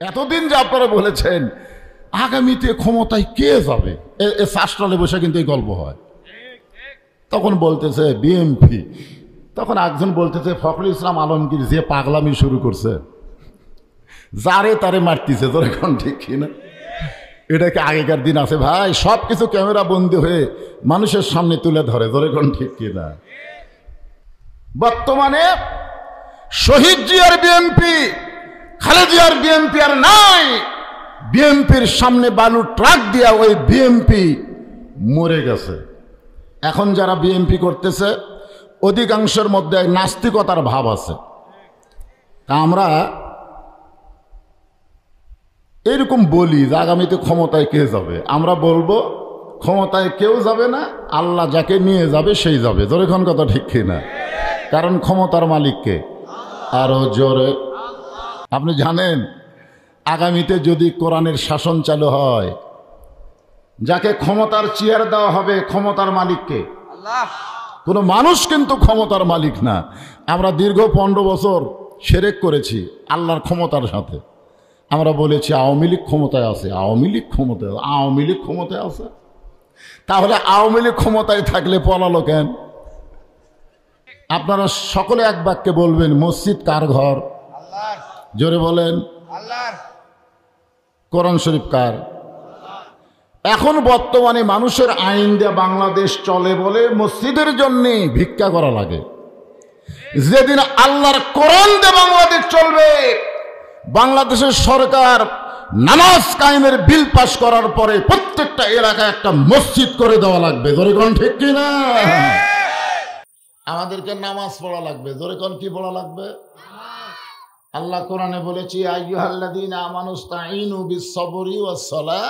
এতদিন যে আপনারা বলেছেন আগামীতে ক্ষমতায় কে যাবে, এ শাসনালে বসে কিন্তু এই গল্প হয়। তখন বলতেছে বিএনপি, তখন একজন বলতেছে ফখরুল ইসলাম আলমগীর যে পাগলামি শুরু করছে, যারে তারে মারতেছে, তোর এখন ঠিক কিনা? এটা কি আগেকার দিন আছে ভাই? সব কিছু ক্যামেরা বন্দী হয়ে মানুষের সামনে তুলে ধরে, তোর এখন ঠিক কিনা? বর্তমানে শহীদ জিয়ার বিএনপি, খালেদা জিয়ার বিএনপি আর নাই। বিএনপির সামনে বালু ট্রাক দিয়া ওই বিএনপি মরে গেছে। এখন যারা বিএনপি করতেছে অধিকাংশের মধ্যে নাস্তিকতার ভাব আছে। তা আমরা এরকম বলি যে আগামীতে ক্ষমতায় কে যাবে, আমরা বলবো ক্ষমতায় কেউ যাবে না, আল্লাহ যাকে নিয়ে যাবে সেই যাবে। যখন কথা ঠিক কিনা? কারণ ক্ষমতার মালিককে আরো জোরে। আপনি জানেন আগামীতে যদি কোরআনের শাসন চালু হয়, যাকে ক্ষমতার চেয়ার দেওয়া হবে ক্ষমতার মালিককে, কোনো মানুষ কিন্তু ক্ষমতার মালিক না। আমরা দীর্ঘ 15 বছর শিরক করেছি আল্লাহর ক্ষমতার সাথে। আমরা বলেছি আওয়ামী লীগ ক্ষমতায় আছে, আওয়ামী লীগ ক্ষমতায়, আওয়ামী লীগ ক্ষমতায় আছে। তাহলে আওয়ামী লীগ ক্ষমতায় থাকলে পলালো কেন? আপনারা সকলে এক বাক্যে বলবেন মসজিদ কার ঘর? জোরে বলেন। কোরআন শরীফ কার? এখন বর্তমানে মানুষের আইন দেয়া বাংলাদেশ চলে বলে মসজিদের জন্য ভিক্ষা করা লাগে। যেদিন আল্লাহর কোরআন দিয়ে বাংলাদেশ চলবে, বাংলাদেশের সরকার নামাজ কায়েমের বিল পাস করার পরে প্রত্যেকটা এলাকায় একটা মসজিদ করে দেওয়া লাগবে। জোরে কোন ঠিক কিনা? আমাদেরকে নামাজ পড়া লাগবে। জোরে কোন কি পড়া লাগবে? আল্লাহ কোরআনে বলেছি আইয়ুহাল্লাযীনা আমানুস্তাঈনু বিস-সাবরি ওয়াস-সালাহ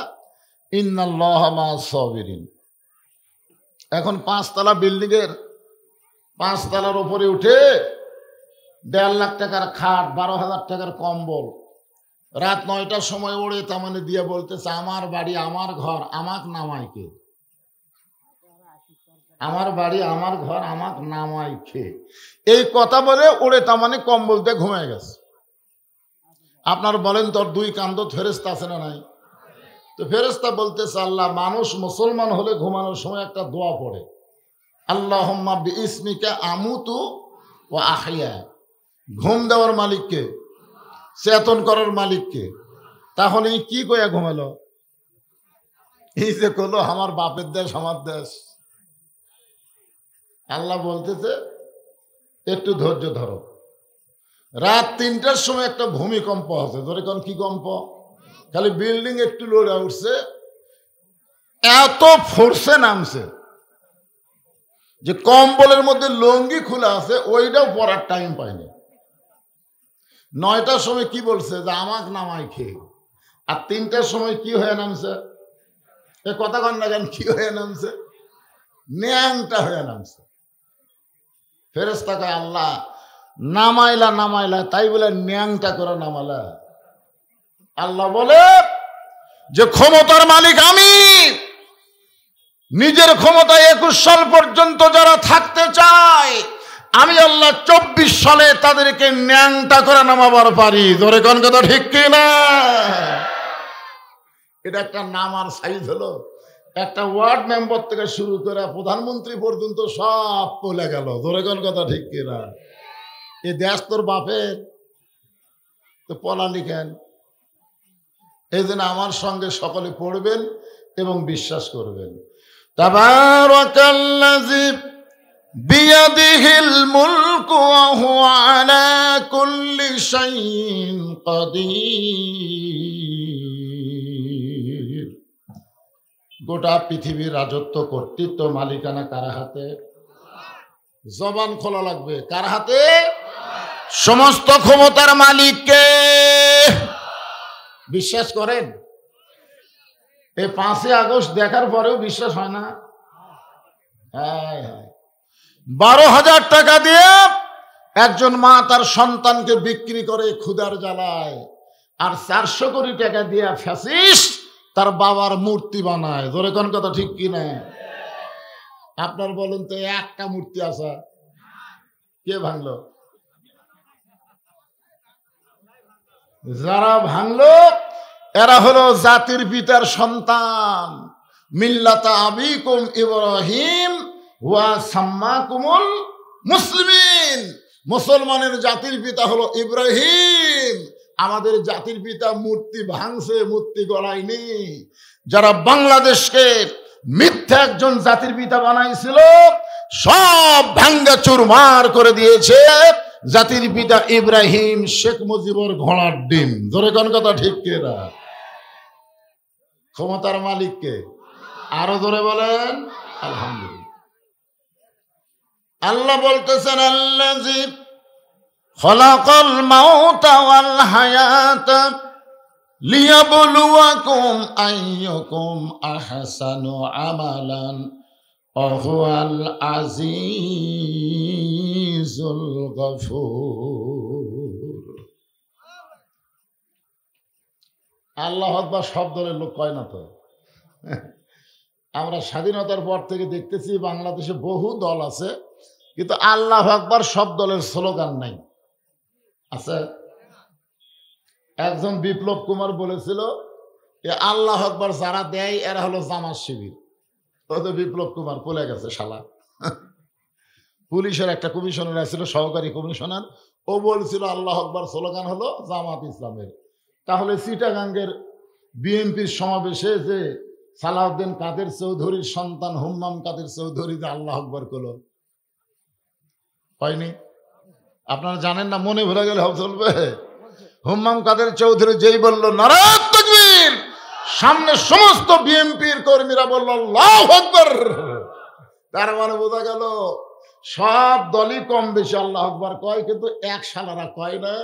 ইন্নাল্লাহা মা'আস-সাবিরিন। এখন 5 তলা বিল্ডিং এর 5 তলার উপরে উঠে 1.5 লাখ টাকার খাট, 12,000 টাকার কম্বল, রাত 9টার সময় ওড়ে তামানে দিয়ে বলতেছে আমার বাড়ি আমার ঘর আমাক নামাই কে, আমার বাড়ি আমার ঘর আমাক নামাই কে। এই কথা বলে ওড়ে তামানে কম্বল দিয়ে ঘুমিয়ে গেছে। আপনার বলেন তোর 2 কান্দত ফেরেশতা আছে না নাই? তো ফেরেশতা বলতেছে আল্লাহ মানুষ মুসলমান হলে ঘুমানোর সময় একটা দোয়া পড়ে, আল্লাহুম্মা বিইসমিকা আমুতু ওয়া আহইয়া। ঘুম দেওয়ার মালিককে, চেতন করার মালিককে। তাহলে কি কইয়া ঘুমালো? এই যে কলো আমার বাপের দেশ আমার দেশ। আল্লাহ বলতেছে একটু ধৈর্য ধরো, রাত 3টার সময় একটা ভূমিকম্প আছে। ধরে কোন কি কম্প? খালি বিল্ডিং একটু লড়ে উঠছে, এত ফোর্সে নামছে যে কম্বলের মধ্যে লঙ্গি খোলা আছে ওইটাও পরার টাইম পায়নি। 9টার সময় কি বলছে যে আমাক নামাই খেয়ে, আর 3টার সময় কি হয়ে নামছে? এ কথা কন না কেন? কি হয়ে নামছে? ন্যাংটা হয়ে নামছে। ফেরেশতা কয় আল্লাহ নামাইলা নামাইলা তাই বলে ন্যাংটা করে নামালা? আল্লাহ বলে যে ক্ষমতার মালিক আমি, নিজের ক্ষমতায় 21 সাল পর্যন্ত যারা থাকতে চায় আমি আল্লাহ 24 সালে তাদেরকে ন্যাংটা করে নামাবার পারি। জোরে কোন কথা ঠিক কিনা? এটা একটা নামার সাইজ হলো। একটা ওয়ার্ড মেম্বার থেকে শুরু করে প্রধানমন্ত্রী পর্যন্ত সব পলে গেল। জোরে কোন কথা ঠিক কিনা? এই দেশ তোর বাপের, তো পলা লিখেন। এই জন্য আমার সঙ্গে সকলে পড়বেন এবং বিশ্বাস করবেন। তাবারাকাল্লাযী বিয়াদিহিল মুলকু ওয়া হুয়া আলা কুল্লি শাইইন কাদির। গোটা পৃথিবীর রাজত্ব কর্তৃত্ব মালিকানা কার হাতে? জবান খোলা লাগবে। কার হাতে? সমস্ত ক্ষমতার মালিককে। বিশ্বাস করেন? এই 5ই আগস্ট দেখার পরেও বিশ্বাস হয় না? 12,000 টাকা দিয়ে একজন মা তার সন্তানকে বিক্রি করে ক্ষুধার জ্বালায়, আর 400 কোটি টাকা দিয়ে ফ্যাসিস্ট তার বাবার মূর্তি বানায়। জোরে কোন কথা ঠিক কিনা? আপনার বলেন তো একটা মূর্তি আছে, কে ভাঙলো? যারা ভাঙলো এরা হলো জাতির পিতার সন্তান। মিল্লাতা আবিকুম ইব্রাহিম ওয়া সাম্মাকুমুল মুসলিমিন। মুসলমানের জাতির পিতা হলো ইব্রাহিম। আমাদের জাতির পিতা মূর্তি ভাঙছে, মূর্তি গড়ায়নি। যারা বাংলাদেশকে মিথ্যা একজন জাতির পিতা বানাইছিল সব ভাঙ্গা চুরমার করে দিয়েছে জাতির পিতা ইব্রাহিম, শেখ মুজিবুর ঘোড়ার ডিম। জোরে কোন কথা ঠিক কিনা? ক্ষমতার মালিককে আরো জোরে বলেন আলহামদুলিল্লাহ। আল্লাহ বলতেছেন আল্লাযী খালাকাল মাউতা ওয়াল হায়াতা লিয়াবলুয়াকুম আইয়ুকুম আহসানু আমালান ওয়া হুয়াল আজিজুল গফুর। আল্লাহু আকবার সব দলের লোক কয় না তো। আমরা স্বাধীনতার পর থেকে দেখতেছি বাংলাদেশে বহু দল আছে, কিন্তু আল্লাহু আকবার সব দলের স্লোগান নাই। আছে একজন বিপ্লব কুমার বলেছিল আল্লাহু আকবার যারা দেয় এরা হলো জামাত শিবির। ও তো বিপ্লব কুমার পলে গেছে শালা। পুলিশের একটা কমিশনার ছিল, সহকারী কমিশনার, ও বলছিল আল্লাহু আকবার স্লোগান হলো জামাত ইসলামের। তাহলে চিটাগাঙ্গের বিএনপির সমাবেশে যে সালাউদ্দিন কাদের চৌধুরীর সন্তান হুম্মাম কাদের চৌধুরী যে আল্লাহু আকবার করল, হয়নি? আপনারা জানেন না, মনে ভুলে গেলে চলবে? হুম্মাম কাদের চৌধুরী যেই বলল নারায়ে তাকবীর, সামনে সমস্ত বিএনপির কর্মীরা বলল আল্লাহু আকবার। তার মানে বোঝা গেল সব দলই কম বেশি আল্লাহু আকবার কয়, কিন্তু এক শালারা কয় না।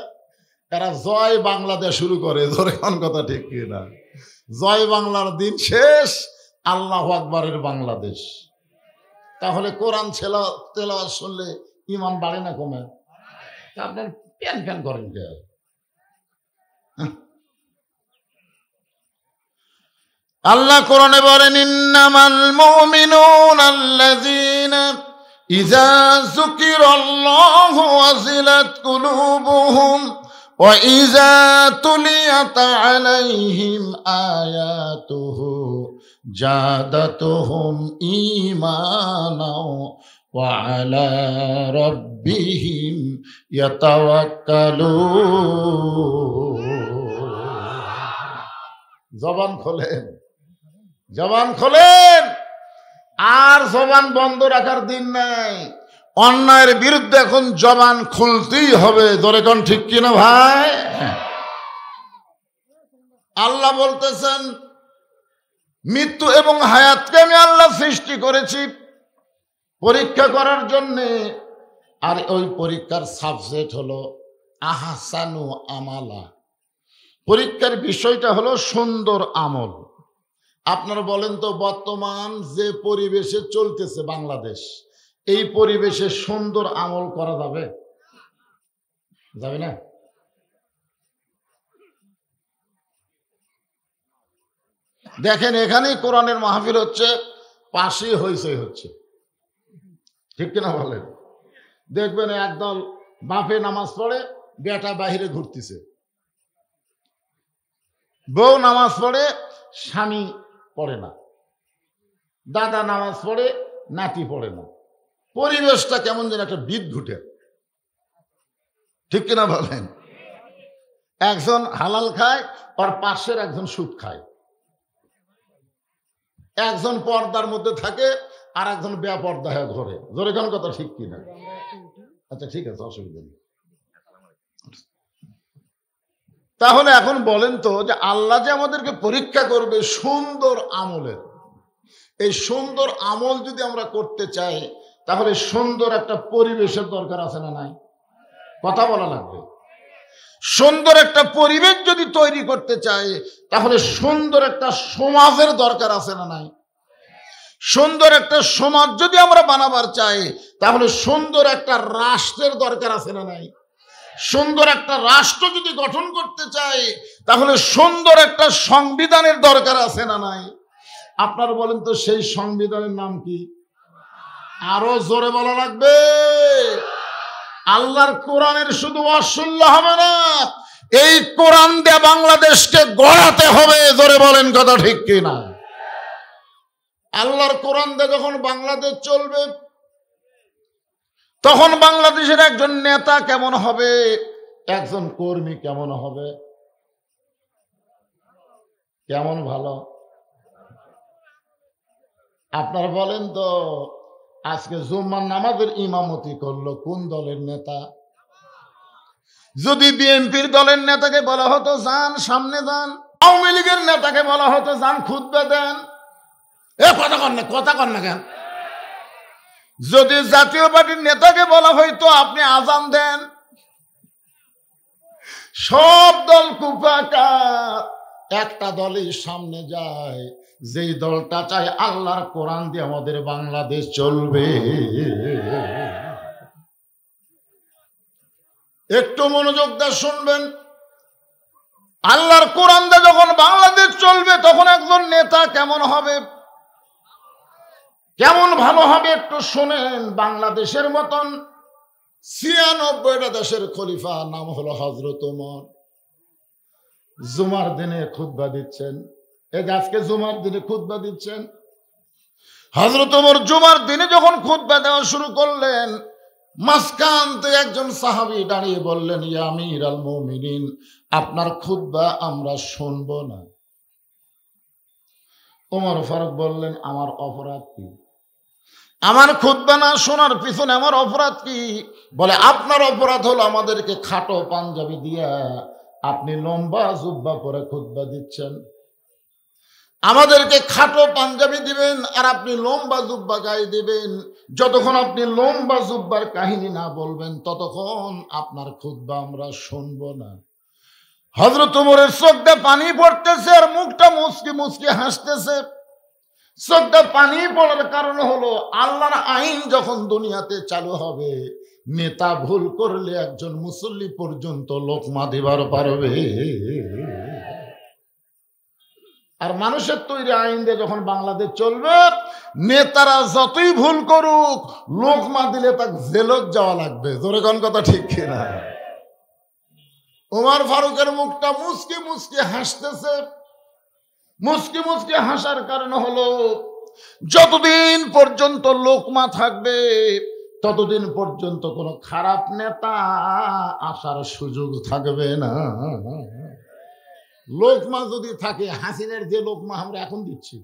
এরা জয় বাংলা দিয়ে শুরু করে। ধরে কোন কথা ঠিক কিনা? জয় বাংলার দিন শেষ, আল্লাহু আকবারের বাংলাদেশ। তাহলে কোরআন তেলাওয়াত শুনলে ঈমান বাড়ে না কমে? আপনার প্যান প্যান করেন কে? আল্লাহ কোরআনে বলেন ইন্নামাল মুমিনুনা আল্লাযীনা ইযা যুকিরাল্লাহু ওয়াজিলাত কুলুবুহুম ওয়া ইযা তুলিয়াত আলাইহিম আয়াতুহু জাদাতুহুম ঈমানাও ওয়া আলা রাব্বিহিম ইয়াতাওয়াক্কালুন। জবান খোলেন, জবান খোলেন, আর জবান বন্ধ রাখার দিন নাই। অন্যায়ের বিরুদ্ধে এখন জবান খুলতেই হবে। জোরে কোন ঠিক কিনা ভাই? আল্লাহ বলতেছেন মৃত্যু এবং হায়াতকে আমি আল্লাহ সৃষ্টি করেছি পরীক্ষা করার জন্যে। আর ওই পরীক্ষার সাবজেক্ট হলো আহসানু আমালা। পরীক্ষার বিষয়টা হলো সুন্দর আমল। আপনারা বলেন তো, বর্তমান যে পরিবেশে চলতেছে বাংলাদেশ, এই পরিবেশে সুন্দর আমল করা যাবে? যাবে না? দেখেন এখানেই কোরআনের মাহফিল হচ্ছে, পাশেই হইচই হচ্ছে, ঠিক কিনা বলেন? দেখবেন একদল বাপে নামাজ পড়ে, বেটা বাহিরে ঘুরতেছে, বউ নামাজ পড়ে, স্বামী পড়ে না, দাদা নামাজ পড়ে, নাতি পড়ে না। পরিবেশটা কেমন যেন একটা বিদঘুটে, ঠিক কিনা বলেন? একজন হালাল খায়, আর পাশের একজন সুদ খায়। একজন পর্দার মধ্যে থাকে, আর একজন বেপর্দা হয়ে ঘরে। জোরে কোন কথা ঠিক কিনা? আচ্ছা ঠিক আছে, অসুবিধা নেই। তাহলে এখন বলেন তো, যে আল্লাহ যে আমাদেরকে পরীক্ষা করবে সুন্দর আমলের, এই সুন্দর আমল যদি আমরা করতে চাই, তাহলে সুন্দর একটা পরিবেশের দরকার আছে না নাই? কথা বলা লাগবে। সুন্দর একটা পরিবেশ যদি তৈরি করতে চাই, তাহলে সুন্দর একটা সমাজের দরকার আছে না নাই? সুন্দর একটা সমাজ যদি আমরা বানাবার চাই, তাহলে সুন্দর একটা রাষ্ট্রের দরকার আছে না নাই? সুন্দর একটা রাষ্ট্র যদি গঠন করতে চাই, তাহলে সুন্দর একটা সংবিধানের দরকার আছে না নাই? আপনারা বলেন তো, সেই সংবিধানের নাম কি? আরো জোরে বলা লাগবে। আল্লাহর কোরআনের শুধু অশুনলে হবে না, এই কোরআন দিয়ে বাংলাদেশকে গড়াতে হবে। জোরে বলেন কথা ঠিক কিনা? আল্লাহর কোরআন দিয়ে যখন বাংলাদেশ চলবে, তখন বাংলাদেশের একজন নেতা কেমন হবে, একজন কর্মী কেমন হবে? কেমন ভালো? আপনারা বলেন তো, আজকে জুম্মার নামাজের ইমামতি করলো কোন দলের নেতা? যদি বিএনপির দলের নেতাকে বলা হতো যান সামনে যান, আওয়ামী লীগের নেতাকে বলা হতো যান খুতবা দেন, কথা কন না কেন? যদি জাতীয় পার্টির নেতাকে বলা হইতো আপনি আজান দেন, সব দল কুপাকার, একটা দলই সামনে যায়, যেই দলটা চায় আল্লাহর কোরআন দিয়ে আমাদের বাংলাদেশ চলবে। একটু মনোযোগ দিয়ে শুনবেন, আল্লাহর কোরআন দিয়ে যখন বাংলাদেশ চলবে, তখন একজন নেতা কেমন হবে, কেমন ভালো হবে একটু শোনেন। বাংলাদেশের মতন 96টা দেশের খলিফা, নাম হলো হযরত ওমর, জুমার দিনে খুতবা দিচ্ছেন। এই যে আজকে জুমার দিনে খুতবা দিচ্ছেন, হযরত ওমর জুমার দিনে যখন খুতবা দেওয়া শুরু করলেন, মাঝখান থেকে একজন সাহাবী দাঁড়িয়ে বললেন, ইয়া আমিরাল মুমিনিন, আপনার খুতবা আমরা শুনবো না। ওমর ফারুক বললেন, আমার অপরাধ কি? আমার খুতবা না শোনার পিছনে আমার অপরাধ কি? বলে, আপনার অপরাধ হলো আমাদেরকে খাটো পাঞ্জাবি দিয়া আপনি লম্বা জুব্বা পরে খুতবা দিচ্ছেন। আমাদেরকে খাটো পাঞ্জাবি দিবেন আর আপনি লম্বা জুব্বা গায়ে দিবেন। যতক্ষণ আপনি লম্বা জুব্বার কাহিনী না বলবেন, ততক্ষণ আপনার খুতবা আমরা শুনবো না। হযরত ওমরের চোখে পানি পড়তেছে আর মুখটা মুচকি মুচকি হাসতেছে। চোখটা পানি পড়ার কারণ হলো, আল্লাহর আইন যখন দুনিয়াতে চালু হবে, নেতা ভুল করলে একজন মুসল্লি পর্যন্ত লোকমা দিবার পারবে। আর মানুষের তৈরি আইন দিয়ে যখন বাংলাদেশ চলবে, নেতারা যতই ভুল করুক, লোকমা দিলে তাকে জেলত যাওয়া লাগবে। জোরে কোন কথা ঠিক কিনা? ওমর ফারুকের মুখটা মুচকি মুচকি হাসতেছে। মুচকি মুচকি হাসার কারণ হলো, যতদিন পর্যন্ত লোকমা থাকবে, ততদিন পর্যন্ত কোনো খারাপ নেতা আসার সুযোগ থাকবে না। লোকমা যদি থাকে, হাসিনার যে লোকমা আমরা এখন দিচ্ছি,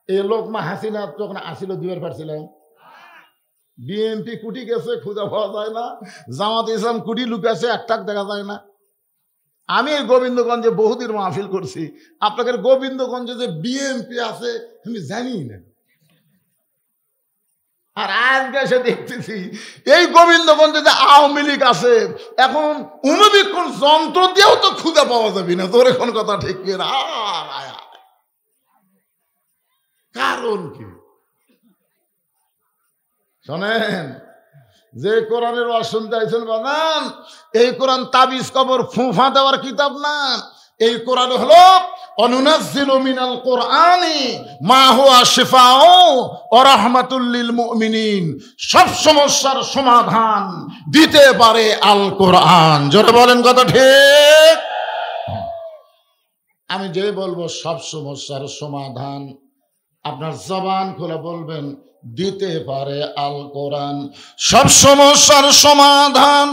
এই লোকমা হাসিনা যখন আসিল দিবার পারছিলাম। বিএনপি কুটি গেছে, খুঁজে পাওয়া যায় না। জামাত ইসলাম কুটি লুকাছে, একটাক দেখা যায় না। আমি এই গোবিন্দগঞ্জে বহুদিন মাহফিল করছি, আপনাদের গোবিন্দগঞ্জে যে বিএনপি আছে আমি জানি না। আর আজকে এসে দেখতেছি এই গোবিন্দগঞ্জে যে আওয়ামী লীগ আছে, এখন অনুবীক্ষণ যন্ত্র দিয়েও তো খুঁজে পাওয়া যাবে না। তোর এখন কথা ঠিক কিনা? কারণ কি শোনেন, যে কোরআনের ওয়াজ শুনতে আইছেন বানান, এই কোরআন তাবিজ কবর ফুফা দেওয়ার কিতাব না। এই কোরআন হলো অনুনাজ্জিলু মিনাল কোরআনি মা হুয়া শিফাউ ওয়া রাহমাতুল লিল মুমিনিন। সব সমস্যার সমাধান দিতে পারে আল কোরআন। জোরে বলেন কথা ঠিক? আমি যে বলবো সব সমস্যার সমাধান, আপনার জবান খুলে বলবেন, দিতে পারে আল কোরআন। সব সমস্যার সমাধান।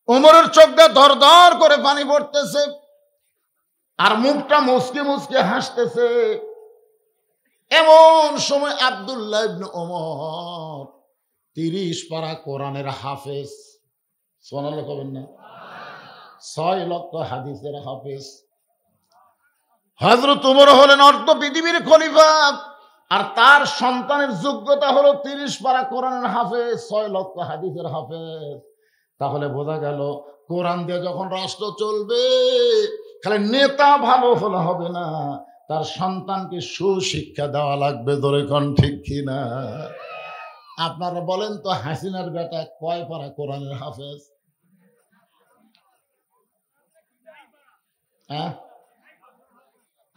ওমরের চোখে দর দর করে পানি পড়তেছে আর মুখটা মুচকি মুচকি হাসতেছে। এমন সময় আব্দুল্লাহ ইবনে ওমর 30 পারা কোরআনের হাফেজ, সোনালে কবেন না, 6 লক্ষ হাদিসের হাফেজ। হযরত ওমর হলেন অর্ধ পৃথিবীর খলিফা, আর তার সন্তানের যোগ্যতা হলো 30 পারা কোরআনের হাফেজ, 6 লক্ষ হাদিসের হাফেজ। তাহলে বোঝা গেল, কোরআন দিয়ে যখন রাষ্ট্র চলবে, খালি নেতা ভালো হলে হবে না, তার সন্তানকে সুশিক্ষা দেওয়া লাগবে। ধরে কোন ঠিক কিনা? আপনারা বলেন তো, হাসিনার বেটা কয় পারা কোরআনের হাফেজ? হ্যাঁ,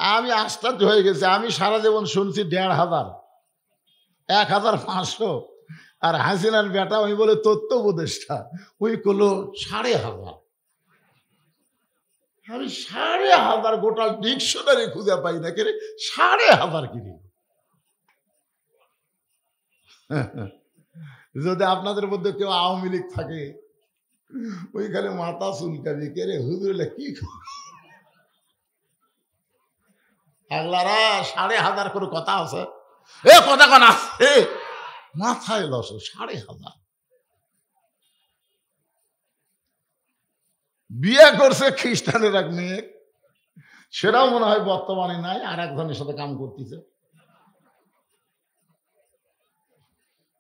আমি আশ্চর্য হয়ে গেছি। আমি সারা জীবন শুনছি 1500, 1500, আর হাসিনার বেটা ওই বলে তথ্য উপদেষ্টা, ওই করলো ১,৫০০। আমি ১,৫০০ গোটা ডিকশনারি খুঁজে পাই না, কে ১,৫০০ কিনে। যদি আপনাদের মধ্যে কেউ আওয়ামী লীগ থাকে, ওইখানে মাথা চুলকাবি, কে রে হুজুর কি আগলারা ১,৫০০ করে কথা আছে, এ কথা কোন আছে মাথায় লস। ১,৫০০ বিয়ে করছে খ্রিস্টানের এক মেয়ে, সেটাও মনে হয় বর্তমানে নাই, আর একজনের সাথে কাম করতেছে।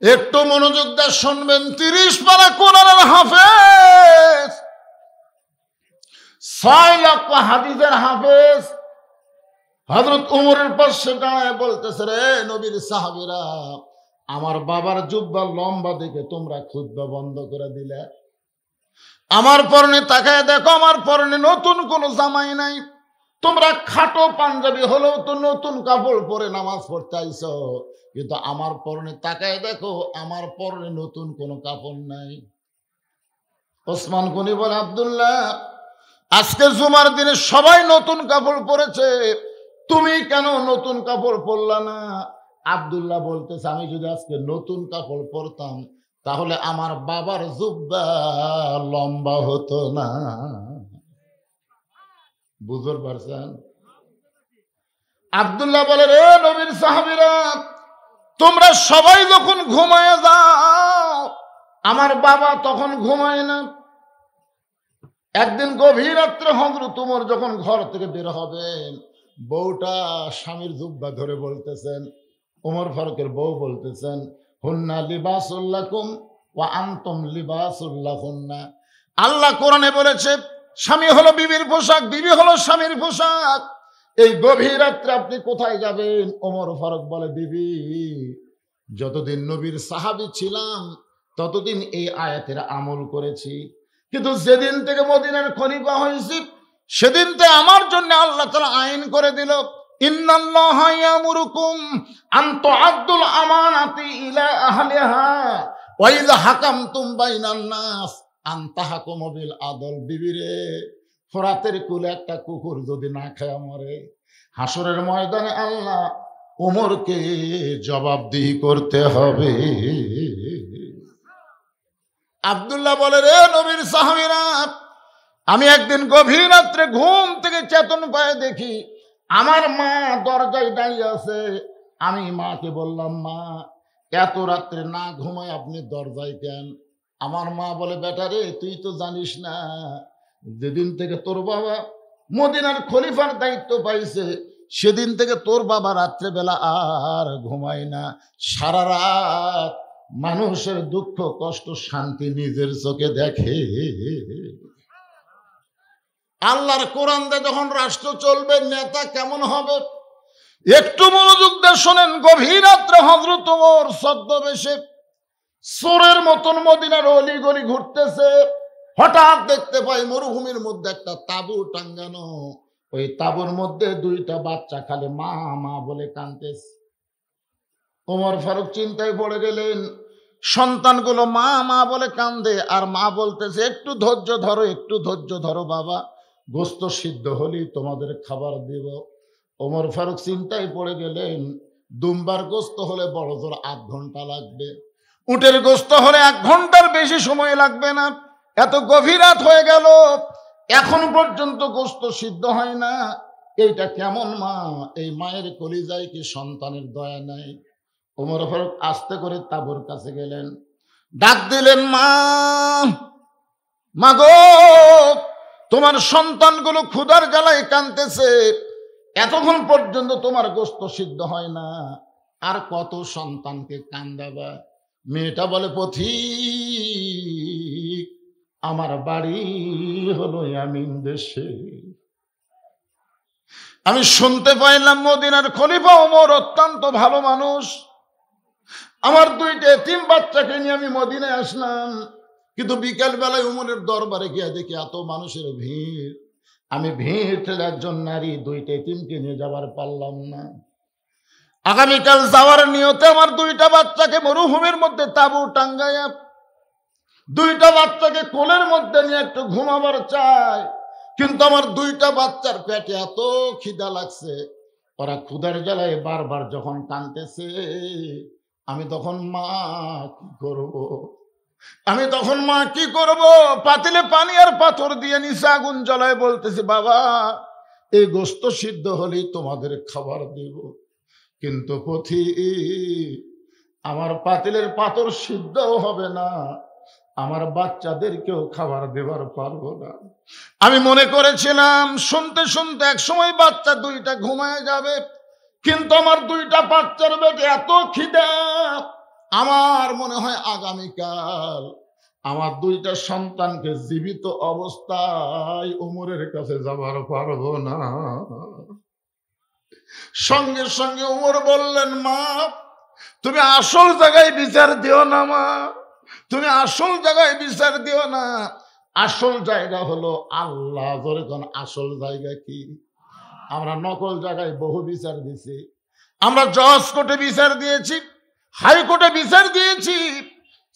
একটু মনোযোগ দিয়ে শুনবেন। ৩০ পারা কোরআনের হাফেজ, ৬ লক্ষ হাদিসের হাফেজ হযরত উমরের পাশে দাঁড়ায় বলতেছে, রে নবীর সাহাবীরা, আমার বাবার জুব্বা লম্বা দেখে তোমরা খুতবা বন্ধ করে দিলে। আমার পরনে তাকায় দেখো, আমার পরনে নতুন কোন জামাই নাই। তোমরা খাটো পাঞ্জাবি হলেও তো নতুন কাপড় পরে নামাজ পড়তে আইছো, কিন্তু আমার পরনে তাকায় দেখো, আমার পরনে নতুন কোনো কাপড় নাই। ওসমান গনি বলে, আব্দুল্লাহ, আজকে জুমার দিনে সবাই নতুন কাপড় পরেছে, তুমি কেন নতুন কাপড় পরলা না? আব্দুল্লাহ বলতেছে, আমি যদি আজকে নতুন কাপড় পরতাম তাহলে আমার বাবার জুব্বা লম্বা হতো না। বুঝতে পারছেন? আব্দুল্লাহ বলে, রে নবীর সাহাবীরা, তোমরা সবাই যখন ঘুমায় যাও, আমার বাবা তখন ঘুমায় না। একদিন গভীর রাত্রে হযরত ওমর যখন ঘর থেকে বের হবেন, বউটা স্বামীর জুব্বা ধরে বলতেছেন, ওমর ফারুকের বউ বলতেছেন, হুন্না লিবাসুল লাকুম ওয়া আনতুম লিবাসুল লাহুন্না। আল্লাহ কোরআনে বলেছে, স্বামী হলো বিবির পোশাক, বিবি হলো স্বামীর পোশাক। এই গভীর রাত্রে আপনি কোথায় যাবেন? ওমর ফারুক বলে, বিবি, যতদিন নবীর সাহাবী ছিলাম ততদিন এই আয়াতের আমল করেছি, কিন্তু যেদিন থেকে মদিনার খলিফা হয়েছি সেদিন থেকে আমার জন্য আল্লাহ তাআলা আইন করে দিল, ইন্নাল্লাহা ইয়ামুরুকুম আন তুআদ্দুল আমানাতি ইলা আহলিহা ওয়া ইযা হাকামতুম বাইনান নাস আন তাহকুমু বিল আদল। বিবিরে, ফোরাতের কুলে একটা কুকুর যদি না খায় মরে, হাসরের ময়দানে আল্লাহ ওমরকে জবাবদিহি করতে হবে। আব্দুল্লাহ বলে, রে নবীর সাহাবীরা, আমি একদিন গভীর রাত্রে ঘুম থেকে চেতন পায়ে দেখি আমার মা দরজায় দাঁড়িয়ে আছে। আমি মাকে বললাম, মা, এত রাত্রে না ঘুমায় আপনি দরজায় কেন? আমার মা বলে, বেটা রে, তুই তো জানিস না, যেদিন থেকে তোর বাবা মদিনার খলিফার দায়িত্ব পাইছে সেদিন থেকে তোর বাবা রাত্রেবেলা আর ঘুমায় না, সারা রাত মানুষের দুঃখ কষ্ট শান্তি নিজের চোখে দেখে। আল্লাহর কোরআন দিয়ে যখন রাষ্ট্র চলবে, নেতা কেমন হবে একটু মনোযোগ দিয়ে শোনেন। গভীর রাত্রে হযরত ওমর ছদ্মবেশে চোরের মতন মদিনার অলি গলি ঘুরতেছে। হঠাৎ দেখতে পাই মরুভূমির মধ্যে একটা তাঁবু টাঙ্গানো, ওই তাঁবুর মধ্যে 2টা বাচ্চা খালি মা মা বলে কাঁদতেছে। ওমর ফারুক চিন্তায় পড়ে গেলেন, সন্তানগুলো মা মা বলে কান্দে, আর মা বলতেছে, একটু ধৈর্য ধরো, একটু ধৈর্য ধরো বাবা, গোস্ত সিদ্ধ হলেই তোমাদের খাবার দেব। ওমর ফারুক চিন্তায় পড়ে গেলেন, দুম্বার গোস্ত হলে বড় জোর 8 ঘন্টা লাগবে, উটের গোস্ত হলে 1 ঘন্টার বেশি সময় লাগবে না। এত গভীর রাত হয়ে গেল, এখন পর্যন্ত গোস্ত সিদ্ধ হয় না। এইটা কেমন মা? এই মায়ের কলিজায় কি সন্তানের দয়া নাই? ওমর ফারুক আস্তে করে তাঁবুর কাছে গেলেন, ডাক দিলেন, মা, মা গো, তোমার সন্তানগুলো ক্ষুধার জ্বালায় কাঁদতেছে, এতক্ষণ পর্যন্ত তোমার গোস্ত সিদ্ধ হয় না, আর কত সন্তানকে কান্দাবা? মেয়েটা বলে, পথিক, আমার বাড়ি হলো ইয়ামিন দেশে। আমি শুনতে পাইলাম মদিনার খলিফা ওমর অত্যন্ত ভালো মানুষ। আমার 2টা এতিম বাচ্চাকে নিয়ে আমি মদিনায় আসলাম, কিন্তু বিকাল বেলায় ওমরের দরবারে গিয়ে দেখি এত মানুষের ভিড়। আমি ভিড় ঠেলে একজন নারী 2টা এতিমকে নিয়ে যাবার পারলাম না। আগামীকাল যাওয়ার নিয়তে আমার দুইটা বাচ্চাকে মরুভূমির মধ্যে তাঁবু টাঙ্গাইয়া দুইটা বাচ্চাকে কোলের মধ্যে নিয়ে একটু ঘুমাবার চাই, কিন্তু আমার দুইটা বাচ্চার পেটে এত খিদা লাগছে, ওরা ক্ষুধার জ্বালায় বারবার যখন কাঁদতেছে, আমি তখন মা কি করব? আমি তখন মা কি করব? পাতিলে পানি আর পাথর দিয়ে নিচে আগুন জ্বালায় বলতেছি, বাবা এই গোস্ত সিদ্ধ হলেই তোমাদের খাবার দেব, কিন্তু আমার পাতিলের পাথর সিদ্ধও হবে না, আমার বাচ্চাদেরকেও খাবার দেবার পারবো না। আমি মনে করেছিলাম শুনতে শুনতে এক সময় বাচ্চা দুইটা ঘুমায় যাবে, কিন্তু আমার দুইটা বাচ্চার পেটে এত খিদা, আমার মনে হয় আগামীকাল আমার দুইটা সন্তানকে জীবিত অবস্থায় ওমরের কাছে যাবার পারবো না। সঙ্গে সঙ্গে ওমর বললেন, মা তুমি আসল জায়গায় বিচার দিও না, মা তুমি আসল জায়গায় বিচার দিও না, আসল জায়গা হলো আল্লাহ। ধরে কোন আসল জায়গা কি? আমরা নকল জায়গায় বহু বিচার দিছি, আমরা জজ কোর্টে বিচার দিয়েছি, হাইকোর্টে বিচার দিয়েছি,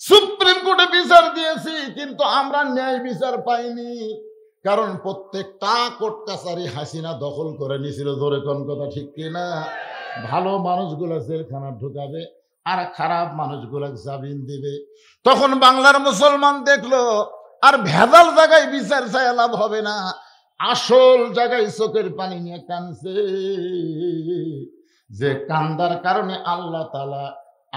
সুপ্রিম কোর্টে বিচার দিয়েছি, কিন্তু আমরা ন্যায় বিচার পাইনি, কারণ প্রত্যেকটা কোর্ট কাছারি হাসিনা দখল করে নিয়েছিল। ধরে কোন কথা ঠিক কিনা? ভালো মানুষগুলো জেলখানা ঢুকাবে আর খারাপ মানুষগুলো জামিন দিবে। তখন বাংলার মুসলমান দেখলো আর ভেজাল জায়গায় বিচার চাই লাভ হবে না, আসল জায়গায় চোখের পানি নিয়ে কাঁদছে, যে কান্দার কারণে আল্লাহ তাআলা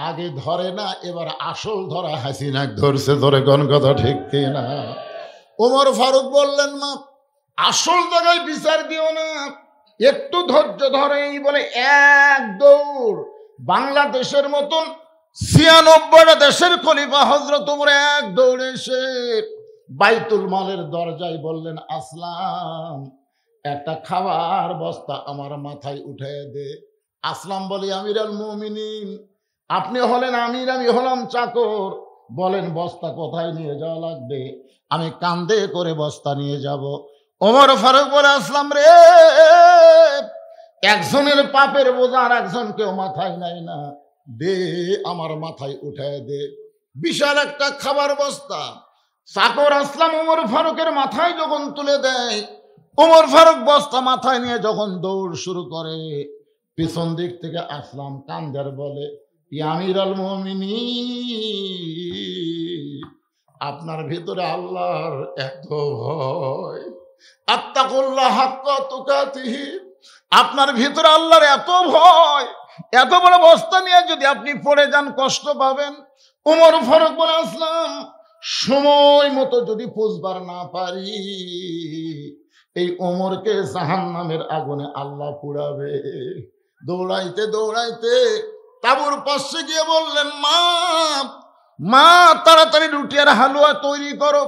আগে ধরে না, এবার আসল ধরা হাসিনা ধরছে। ধরে কোন কথা ঠিক কিনা? ওমর ফারুক বললেন, মা আসল জায়গায় বিচার দিও না, একটু ধৈর্য ধরেই বলে এক দৌড় বাংলাদেশের মতন ৯৬টা দেশের খলিফা হযরত ওমর এক দৌড়ে এসে বাইতুল মালের দরজায় বললেন, আসলাম একটা খাবার বস্তা আমার মাথায় উঠায় দে। আসলাম বলে, আমিরুল মুমিনিন আপনি হলেন আমির, আমি হলাম চাকর, বলেন বস্তা কোথায় নিয়ে যাওয়া লাগবে, আমি কান্দে করে বস্তা নিয়ে যাব। ওমর ফারুক বলে, আসলাম রে, একজনের পাপের বোঝা আর একজন কেউ মাথায় নাই না, দে আমার মাথায় উঠায় দে। বিশাল একটা খাবার বস্তা চাকর আসলাম ওমর ফারুকের মাথায় যখন তুলে দেয়, ওমর ফারুক বস্তা মাথায় নিয়ে যখন দৌড় শুরু করে, পিছন দিক থেকে আসলাম কান্দার বলে, আমিরুল মুমিনিন আপনার ভিতরে আল্লাহর এত ভয়, আত্তাকুল্লাহ হাক্কা তুকাতিহি, আপনার ভিতরে আল্লাহর এত ভয়, এত বড় বস্তা নিয়ে যদি আপনি পড়ে যান কষ্ট পাবেন। ওমর ফারুক বলে, আসলাম সময় মতো যদি পৌঁছবার না পারি, এই ওমরকে জাহান্নামের আগুনে আল্লাহ পুড়াবে। দৌড়াইতে দৌড়াইতে তাঁবুর পাশে গিয়ে বললেন, মা মা তাড়াতাড়ি রুটি আর হালুয়া তৈরি করো।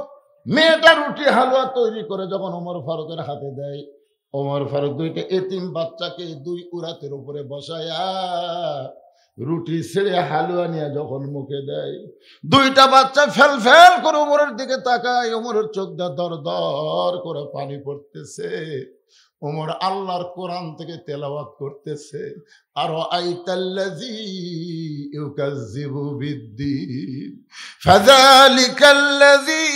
মেয়েটা রুটি হালুয়া তৈরি করে যখন ওমর ফারুকের হাতে দেয়, ওমর ফারুক দুইটা এতিম বাচ্চাকে দুই উরাতের উপরে বসায়া রুটি ছেড়ে হালুয়া নিয়ে যখন মুখে দেয়, দুইটা বাচ্চা ফেল ফেল করে ওমরের দিকে তাকায়, ওমরের চোখ দিয়ে দর দর করে পানি পড়তেছে। ওমর আল্লাহর কোরআন থেকে তেলাওয়াত করতেছে, আর আইতাল্লাযী ইউকাযযিবু বিদ্দীন ফাযালিকাল্লাযী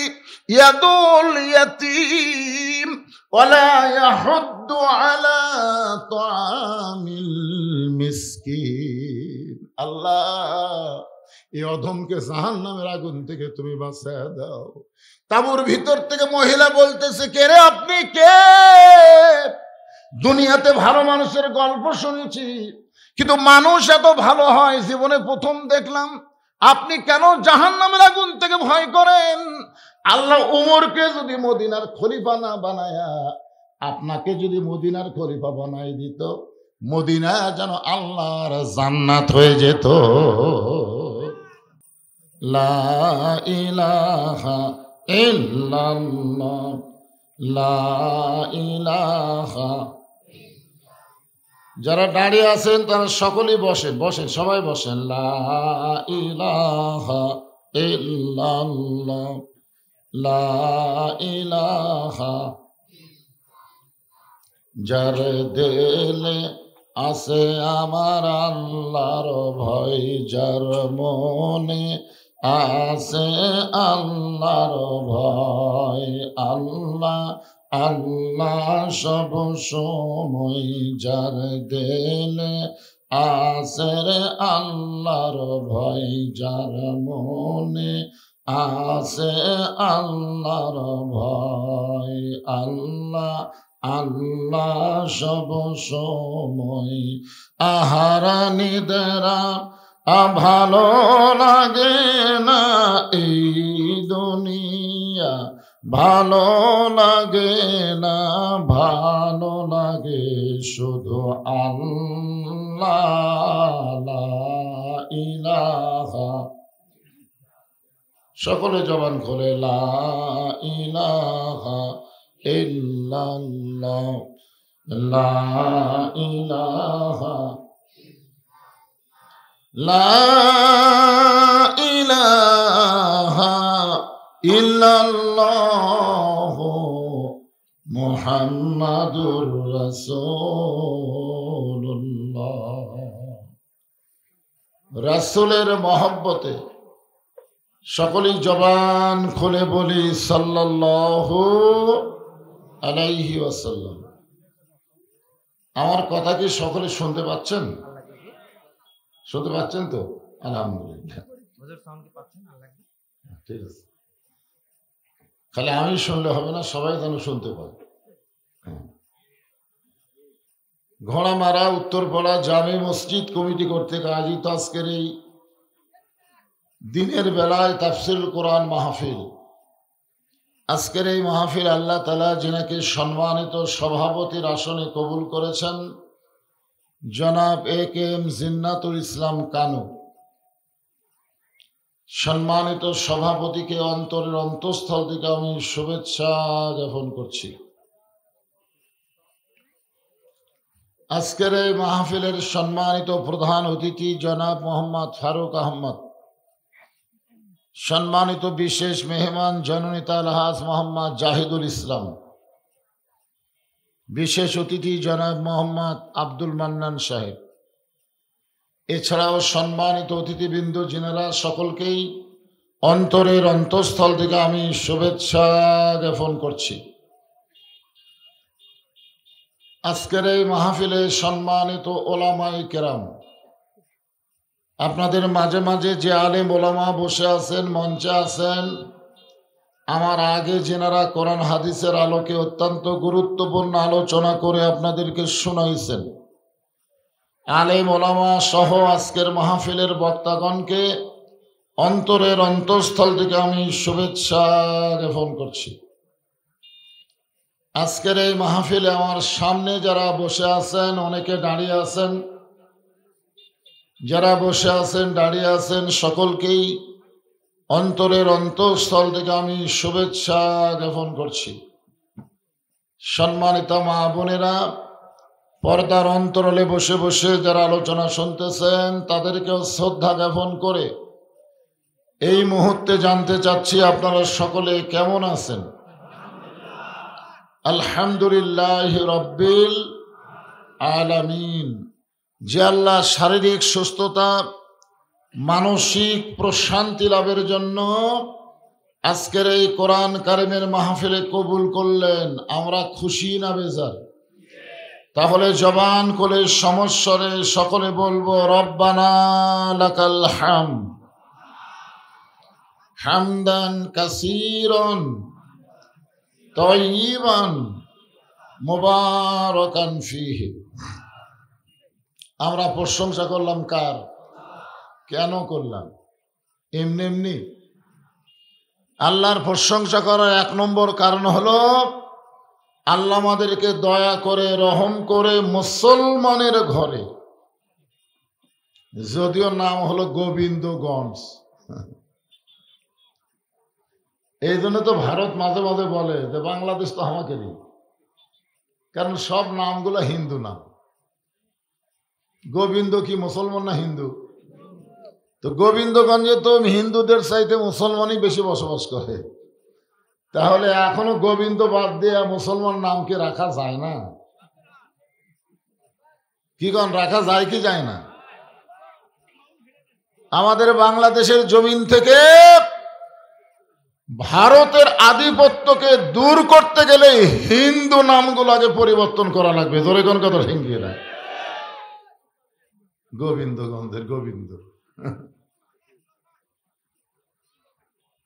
ইয়াদুল ইয়াতীম ওয়ালা ইয়াহুদ্দু আলা তাআমিল মিসকিন। আল্লাহ এই অধমকে জাহান্নামের আগুন থেকে তুমি বাঁচায় দাও। তাঁবুর ভিতর থেকে মহিলা বলতেছে, কে রে আপনি, কে? দুনিয়াতে ভালো মানুষের গল্প শুনেছি, কিন্তু মানুষ এত ভালো হয় জীবনে প্রথম দেখলাম। আপনি কেন জাহান্নামের আগুন থেকে ভয় করেন? আল্লাহ ওমরকে যদি মদিনার খলিফা না বানায়া আপনাকে যদি মদিনার খলিফা বানাই দিত, মদিনা যেন আল্লাহর জান্নাত হয়ে যেত। লা ইলাহা ইল্লাল্লাহ, লা ইলাহা। যারা দাঁড়িয়ে আছেন তারা সকলেই বসেন, বসেন, সবাই বসেন। লা ইলাহা ইল্লাল্লাহ, লা ইলাহা। যার দিলে আছে আমার আল্লাহর ভয় যার মনে, আছে আল্লাহর ভয়। আল্লাহ আল্লাহ সব সময় যার দেনে, আছে রে আল্লাহর ভয় যার মনে, আছে আল্লাহর ভয়। আল্লাহ আল্লাহ সব সময়। আহারা নিদেরা ভালো লাগে না এই দুনিয়া, ভালো লাগে না, ভালো লাগে শুধু আল্লাহ লা ইলাহা। সকলে জবান খুলে লা ইলাহা ইল্লাল্লাহ, লা ইলাহা, লা ইলাহা ইল্লাল্লাহ মুহাম্মাদুর রাসূলুল্লাহ। রাসূলের মহব্বতে সকলেই জবান খুলে বলি সাল্লাল্লাহু আলাইহি ওয়াসাল্লাম। আমার কথা কি সকলে শুনতে পাচ্ছেন? শুনতে পাচ্ছেন তো? আলহামদুলিল্লাহ, ঠিক আছে। খালি আমি শুনলে হবে না, সবাই যেন শুনতে পায়। ঘোড়ামারা উত্তরপাড়া জামে মসজিদ কমিটি কর্তৃক আয়োজিত আজকের এই দিনের বেলায় তাফসীরুল কোরআন মাহফিল। আজকের এই মাহফিল আল্লাহ তাআলা যিনাকে সম্মানিত সভাপতির আসনে কবুল করেছেন, জনাব এ.কে.এম. জিন্নাতুল ইসলাম কানু। সম্মানিত সভাপতিকে অন্তরের অন্তঃস্থল থেকে আমি শুভেচ্ছা জ্ঞাপন করছি। আজকের এই মাহফিলের সম্মানিত প্রধান অতিথি জনাব মোহাম্মদ ফারুক আহমদ, সম্মানিত বিশেষ মেহমান জননেতা আলহাজ মোহাম্মদ জাহিদুল ইসলাম, বিশেষ অতিথি জনাব মোহাম্মদ আব্দুল মান্নান সাহেব, এছাড়াও সম্মানিত অতিথিবৃন্দ যিনারা, সকলকেই অন্তরের অন্তঃস্থল থেকে আমি শুভেচ্ছা জ্ঞাপন করছি। আজকের এই মাহফিলে সম্মানিত ওলামায়ে কেরাম, আপনাদের মাঝে মাঝে যে আলেম ওলামা বসে আছেন, মঞ্চে আছেন, আমার আগে যেনারা কোরআন হাদিসের আলোকে অত্যন্ত গুরুত্বপূর্ণ আলোচনা করে আপনাদেরকে শোনাইছেন, আলেম ওলামা সহ আজকের মাহফিলের বক্তাগণকে অন্তরের অন্তঃস্থল থেকে আমি শুভেচ্ছা জ্ঞাপন করছি। আজকের এই মাহফিলে আমার সামনে যারা বসে আছেন, অনেকে দাঁড়িয়ে আছেন, যারা বসে আছেন দাঁড়িয়ে আছেন, সকলকেই অন্তরের অন্তঃস্থল থেকে আমি শুভেচ্ছা জ্ঞাপন করছি। সম্মানিত মা বোনেরা, পর্দার অন্তরালে বসে বসে যারা আলোচনা শুনতেছেন, তাদেরকেও শ্রদ্ধা জ্ঞাপন করে এই মুহূর্তে জানতে চাচ্ছি আপনারা সকলে কেমন আছেন? আলহামদুলিল্লাহ রব্বিল আলামিন। যে আল্লাহ শারীরিক সুস্থতা, মানসিক প্রশান্তি লাভের জন্য আজকের এই কোরআন কারিমের মাহফিলে কবুল করলেন, আমরা খুশি না বেজার? তাহলে জবান করে সমস্বরে সকলে বলবো রব্বানা লাকাল হামদ হামদান কাসীরান তাইয়িবান মুবারাকান ফীহি। আমরা প্রশংসা করলাম কার? কেন করলাম? এমনি এমনি? আল্লাহর প্রশংসা করার এক নম্বর কারণ হলো আল্লাহ আমাদেরকে দয়া করে, রহম করে মুসলমানের ঘরে, যদিও নাম হলো গোবিন্দগঞ্জ, এই জন্য তো ভারত মাঝে মাঝে বলে যে বাংলাদেশ তো আমাকেরই, কারণ সব নামগুলো হিন্দু নাম। গোবিন্দ কি মুসলমান না হিন্দু? তো গোবিন্দগঞ্জে তো হিন্দুদের চাইতে মুসলমানই বেশি বসবাস করে, তাহলে এখনো গোবিন্দ বাদ দিয়ে মুসলমান নামকে রাখা যায় না? কি কন, রাখা যায় কি যায় না? আমাদের বাংলাদেশের জমিন থেকে ভারতের আধিপত্যকে দূর করতে গেলে হিন্দু নামগুলো আগে পরিবর্তন করা লাগবে। জোরে কোন কথা ঠিক না? গোবিন্দগঞ্জের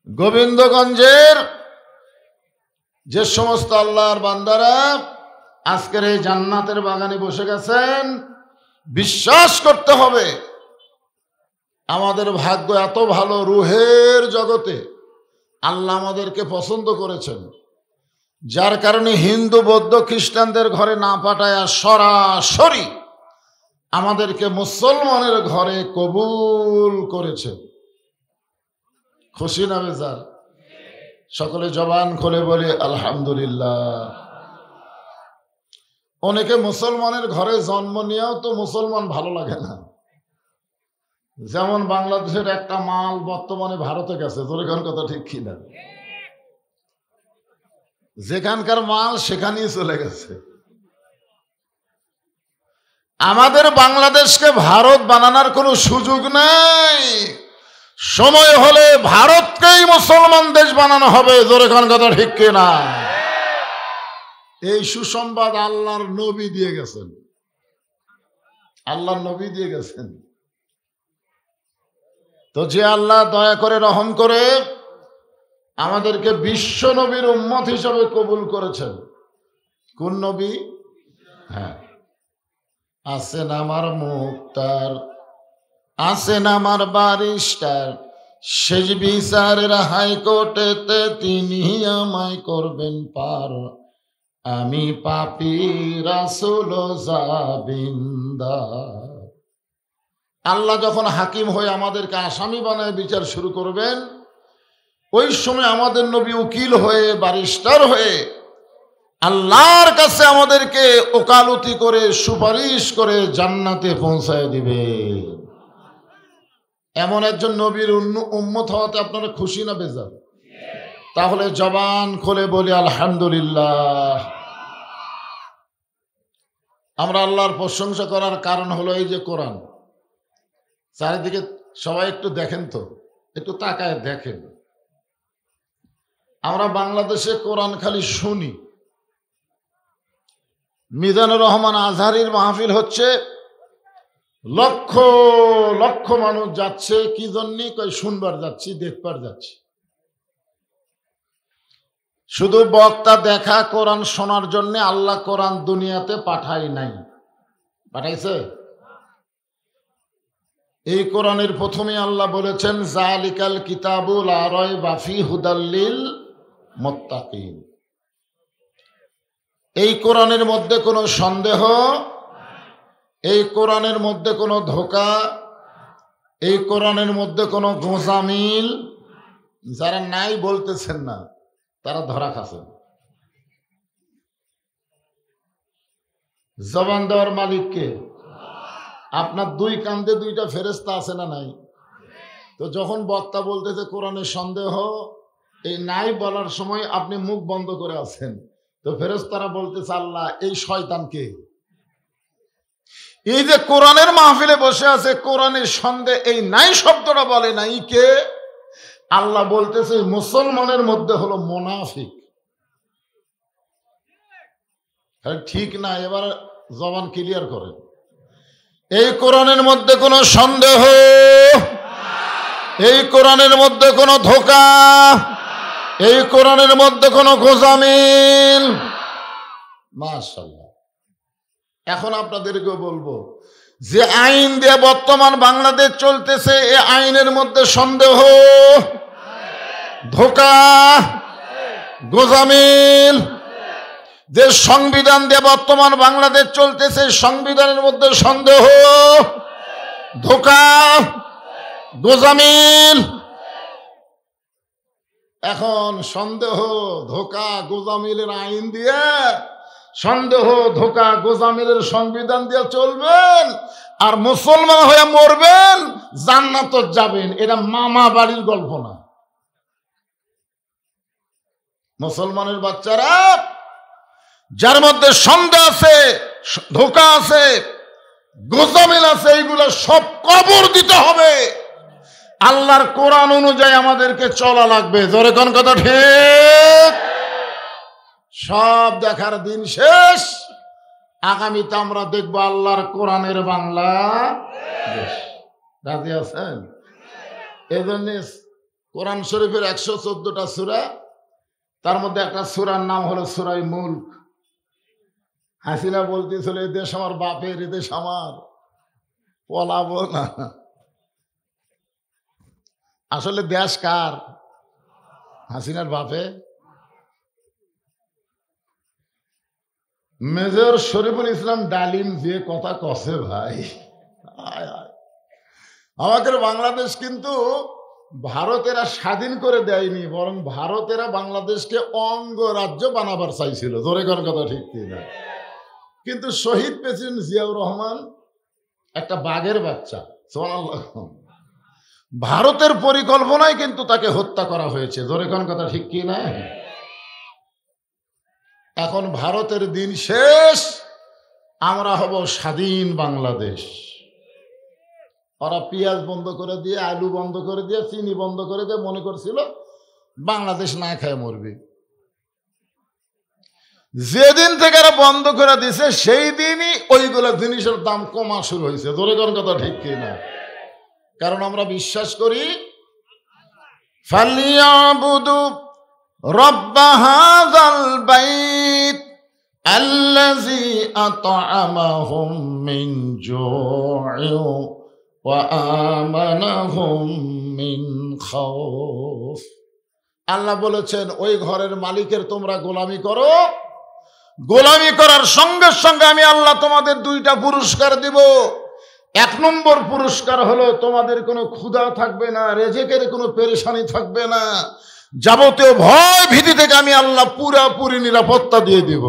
গোবিন্দগঞ্জের যে সমস্ত আল্লাহর বান্দারা আজকের এই জান্নাতের বাগানে বসে গেছেন, বিশ্বাস করতে হবে আমাদের ভাগ্য এত ভালো, রুহের জগতে আল্লাহ আমাদেরকে পছন্দ করেছেন, যার কারণে হিন্দু বৌদ্ধ খ্রিস্টানদের ঘরে না পাঠায় সরাসরি আমাদেরকে মুসলমানের ঘরে কবুল করেছে। খুশি না বেজার? সকলে জবান খুলে বলে আলহামদুলিল্লাহ। অনেকে মুসলমানের ঘরে জন্ম নিয়েও তো মুসলমান ভালো লাগে না। যেমন বাংলাদেশের একটা মাল বর্তমানে ভারতে গেছে, যেখান কথা ঠিক কিনা, যেখানকার মাল সেখানেই চলে গেছে। আমাদের বাংলাদেশকে ভারত বানানোর কোনো সুযোগ নাই। সময় হলে ভারতকেই মুসলমান দেশ বানানো হবে। যেখান কথা ঠিক কিনা? এই সুসংবাদ আল্লাহর নবী দিয়ে গেছেন, আল্লাহর নবী দিয়ে গেছেন। তো যে আল্লাহ দয়া করে রহম করে আমাদেরকে বিশ্ব নবীর উম্মত হিসাবে কবুল করেছেন, কোন নবী? হ্যাঁ, আছেন আমার মুক্তার, আছেন আমার বারিস্টার, শেষ বিচারের হাইকোর্টেতে তিনি আমায় করবেন পার, আমি পাপী রাসূল জাবিন্দার। আল্লাহ যখন হাকিম হয়ে আমাদেরকে আসামি বানায় বিচার শুরু করবেন, ওই সময় আমাদের নবী উকিল হয়ে, বারিস্টার হয়ে আল্লাহর কাছে আমাদেরকে ওকালতি করে, সুপারিশ করে জান্নাতে পৌঁছায় দিবে। এমন একজন নবীর উম্মত হওয়াতে আপনারা খুশি না বেজার? তাহলে জবান খুলে বলি আলহামদুলিল্লাহ। আমরা আল্লাহর প্রশংসা করার কারণ হলো এই যে কোরআন। চারিদিকে সবাই একটু দেখেন তো, একটু তাকায় দেখেন। আমরা বাংলাদেশে কোরআন খালি শুনি। মিজানুর রহমান আজহারির মাহফিল হচ্ছে, লক্ষ লক্ষ মানুষ যাচ্ছে। কি জন্য? কই শুনবার যাচ্ছি, দেখবার যাচ্ছি। শুধু বক্তা দেখা, কোরআন শোনার জন্য আল্লাহ কোরআন দুনিয়াতে পাঠায় নাই, পাঠাইছে? এই কোরআনের প্রথমে আল্লাহ বলেছেন জালিকাল কিতাবু লা রাইবা ফিহি হুদাল লিল মুত্তাকিন। এই কোরআনের মধ্যে কোনো সন্দেহ, এই কোরআনের মধ্যে কোনো ধোঁকা, এই কোরআনের মধ্যে কোনো গোঁজামিল। যারা নাই বলতেছেন না, তারা ধরা খাচ্ছেন। জবান দেওয়ার মালিককে। আপনার দুই কান্দে দুইটা ফেরেশতা আছে না নাই? তো যখন বক্তা বলতেছে কোরআনের সন্দেহ, এই নাই বলার সময় আপনি মুখ বন্ধ করে আছেন, তো ফেরেশতারা বলতেছে আল্লাহ এই শয়তানকে। এই যে কোরআনের মাহফিলে বসে আছে, কোরআনের সন্দেহ এই নাই শব্দটা বলে নাই কে? আল্লাহ বলতেছে মুসলমানের মধ্যে হলো মুনাফিক। ঠিক না? এবার জবান ক্লিয়ার করেন। এই কোরআনের মধ্যে কোনো সন্দেহ, এই কোরআনের মধ্যে কোনো ধোঁকা, এই কোরআনের মধ্যে কোনো গোঁজামিল। মাশাআল্লাহ। এখন আপনাদেরকে বলবো, যে আইন দিয়ে বর্তমান বাংলাদেশ চলতেছে, এই আইনের মধ্যে সন্দেহ, ধোঁকা, গোঁজামিল। যে সংবিধান দিয়ে বর্তমান বাংলাদেশ চলতেছে, সংবিধানের মধ্যে সন্দেহ, ধোঁকা, গোঁজামিল। এখন সন্দেহ, ধোঁকা, গোঁজামিলের আইন দিয়ে, সন্দেহ, ধোঁকা, গোঁজামিলের সংবিধান দিয়ে চলবেন, আর মুসলমান হয়ে মরবেন, জান্নাত যাবেন। এটা মামা বাড়ির গল্প না। মুসলমানের বাচ্চারা যার মধ্যে সন্দেহ আছে, ধোঁকা আছে, গোজামিল আছে, এইগুলো সব কবর দিতে হবে। আল্লাহর কোরআন অনুযায়ী আমাদেরকে চলা লাগবে। জোরে কোন কথা ঠিক? সব দেখার দিন শেষ। আগামীতে আমরা দেখব আল্লাহর কোরআনের বাংলা দেশ। রাজি আছেন? এই জন্য কোরআন শরীফের 114টা সূরা, তার মধ্যে একটা সূরার নাম হলো সূরায়ে মুলক। হাসিনা বলতেছিল এই দেশ আমার বাপের, এই দেশ আমার, পলাবো না। আসলে দেশ কার? হাসিনার বাপে। মেজর শরীফুল ইসলাম ডালিম যে কথা কছে ভাই, আমাদের বাংলাদেশ কিন্তু ভারতেরা স্বাধীন করে দেয়নি, বরং ভারতেরা বাংলাদেশকে অঙ্গরাজ্য বানাবার চাইছিল। জোরে কোন কথা ঠিক কিনা? কিন্তু শহীদ প্রেসিডেন্ট জিয়াউর রহমান একটা বাঘের বাচ্চা, সুবহানাল্লাহ, ভারতের পরিকল্পনায় কিন্তু তাকে হত্যা করা হয়েছে। জোরে কোন কথা ঠিক কিনা? এখন ভারতের দিন শেষ, আমরা হব স্বাধীন বাংলাদেশ। ওরা পেঁয়াজ বন্ধ করে দিয়ে, আলু বন্ধ করে দিয়ে, চিনি বন্ধ করে দিয়ে মনে করছিল বাংলাদেশ না খায় মরবে। যেদিন থেকে এরা বন্ধ করে দিছে সেই দিনই ওইগুলো জিনিসের দাম কমা শুরু হয়েছে। ধরে কোন কথা ঠিক কিনা? কারণ আমরা বিশ্বাস করি ফালিয়াবুদু রব্ব হাযাল বাইত আল্লাযী আত'আমাহুম মিন জু'ইন ওয়া আমানাহুম মিন খাউফ। আল্লাহ বলেছেন ওই ঘরের মালিকের তোমরা গোলামি করো, গোলামি করার সঙ্গে সঙ্গে আমি আল্লাহ তোমাদের দুইটা পুরস্কার দিব। 1 নম্বর পুরস্কার হলো তোমাদের কোনো ক্ষুধা থাকবে না, রেজেকের কোনো পেরেশানি থাকবে না, যাবতীয় ভয় ভীতি থেকে আমি আল্লাহ পুরাপুরি নিরাপত্তা দিয়ে দিব।